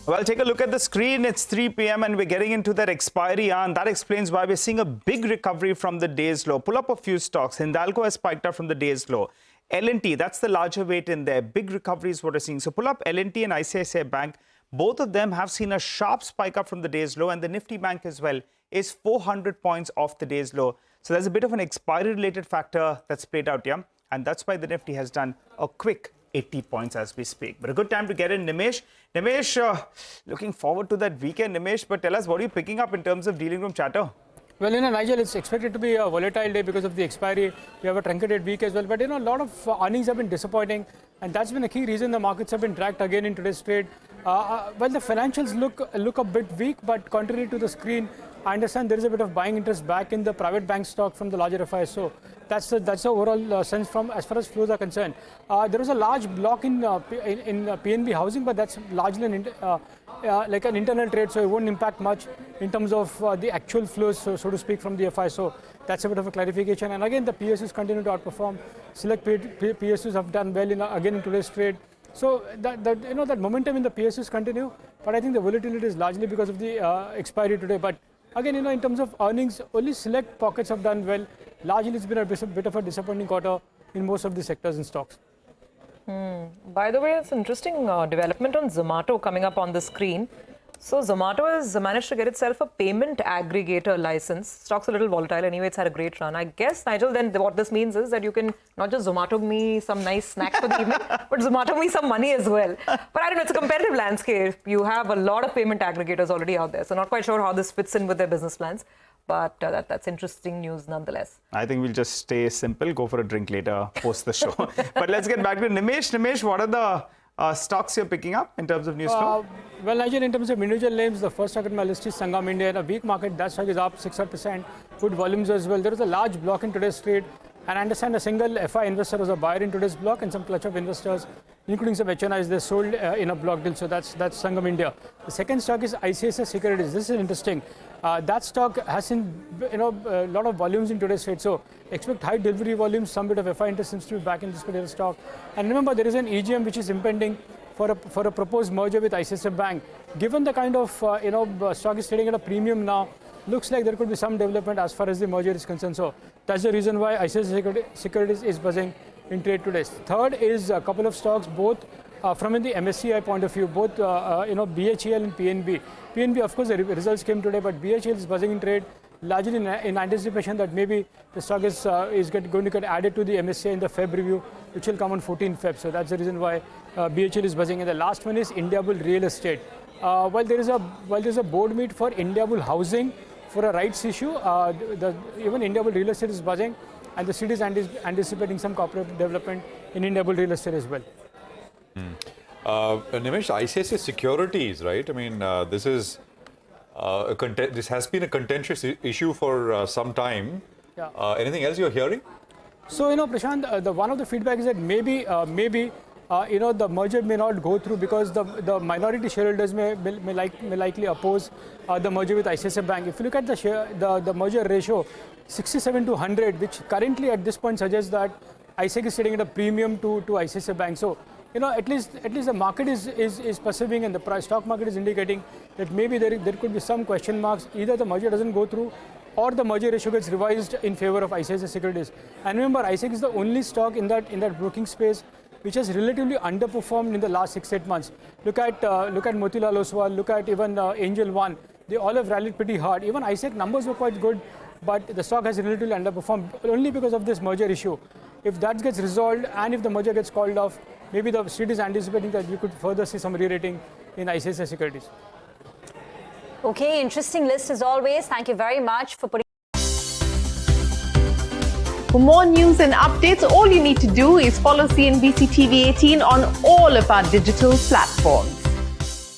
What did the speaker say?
Well, take a look at the screen. It's 3 p.m. and we're getting into that expiry hour, and that explains why we're seeing a big recovery from the day's low. Pull up a few stocks. Hindalco has spiked up from the day's low. L&T, that's the larger weight in there. Big recovery is what we're seeing. So pull up L&T and ICICI Bank. Both of them have seen a sharp spike up from the day's low, and the Nifty Bank as well is 400 points off the day's low. So there's a bit of an expiry-related factor that's played out here, and that's why the Nifty has done a quick 80 points as we speak. But a good time to get in, Nimesh. Nimesh, looking forward to that weekend, Nimesh. But tell us, what are you picking up in terms of dealing room chatter? Well, Nigel, it's expected to be a volatile day because of the expiry. We have a truncated week as well. But, a lot of earnings have been disappointing. And that's been a key reason the markets have been dragged again in today's trade. Well, the financials look a bit weak, but contrary to the screen, I understand there is a bit of buying interest back in the private bank stock from the larger FISO. That's the overall sense from as far as flows are concerned. There was a large block in PNB housing, but that's largely like an internal trade, so it won't impact much in terms of the actual flows, so to speak, from the FISO. That's a bit of a clarification. And again, the PSUs continue to outperform. Select PSUs have done well again in today's trade. So that momentum in the PSUs continue, but I think the volatility is largely because of the expiry today. But again, in terms of earnings, only select pockets have done well. Largely, it's been a bit of a disappointing quarter in most of the sectors and stocks. By the way, it's an interesting development on Zomato coming up on the screen. So Zomato has managed to get itself a payment aggregator license. Stock's a little volatile anyway, it's had a great run. I guess, Nigel, then what this means is that you can not just Zomato me some nice snacks for the evening, but Zomato me some money as well. But I don't know, it's a competitive landscape. You have a lot of payment aggregators already out there. So not quite sure how this fits in with their business plans. But that's interesting news nonetheless. I think we'll just stay simple, go for a drink later, post the show. But let's get back to Nimesh. Nimesh, what are the stocks you're picking up in terms of news flow? Well, Nigel, in terms of individual names, the first stock on my list is SangamIndia. In a weak market, that stock is up 6%. Good volumes as well. There is a large block in today's trade. And I understand a single FI investor was a buyer in today's block, and some clutch of investors, including some HNIs, they sold in a block deal. So that's SangamIndia. The second stock is ICICISecurities. This is interesting. That stock has seen a lot of volumes in today's trade. So expect high delivery volumes. Some bit of FI interest seems to be back in this particular stock. And remember, there is an EGM which is impending for a proposed merger with ICICI Bank. Given the kind of stock is trading at a premium now, looks like there could be some development as far as the merger is concerned. So that's the reason why ICICISecurities is buzzing in trade today. Third is a couple of stocks, both from the MSCI point of view, both BHEL and PNB. PNB, of course, the results came today, but BHEL is buzzing in trade, largely in anticipation that maybe the stock is going to get added to the MSCI in the Feb review, which will come on 14 Feb. So that's the reason why BHEL is buzzing. And the last one is Indiabull Real Estate. While there is a board meet for Indiabull Housing for a rights issue, even Indiabull Real Estate is buzzing, and the city is anticipating some corporate development in Indiabull Real Estate as well. Nimesh, ICICISecurities, right? I mean, this is this has been a contentious issue for some time. Yeah. Anything else you're hearing? So, Prashant, one of the feedback is that maybe the merger may not go through because the minority shareholders may likely oppose the merger with ICICI Bank. If you look at the merger ratio, 67 to 100, which currently at this point suggests that ICICI is trading at a premium to ICICI Bank. So, at least the market is perceiving, and the stock market is indicating that maybe there could be some question marks. Either the merger doesn't go through, or the merger ratio gets revised in favor of ICICISecurities. And remember, ICICI is the only stock in that broking space which has relatively underperformed in the last 6-8 months. Look at Motilal Oswal, look at even Angel One. They all have rallied pretty hard. Even ICICI numbers were quite good, but the stock has relatively underperformed only because of this merger issue. If that gets resolved and if the merger gets called off, maybe the street is anticipating that you could further see some re-rating in ICICISecurities. Okay, interesting list as always. Thank you very much for putting. For more news and updates, all you need to do is follow CNBC TV18 on all of our digital platforms.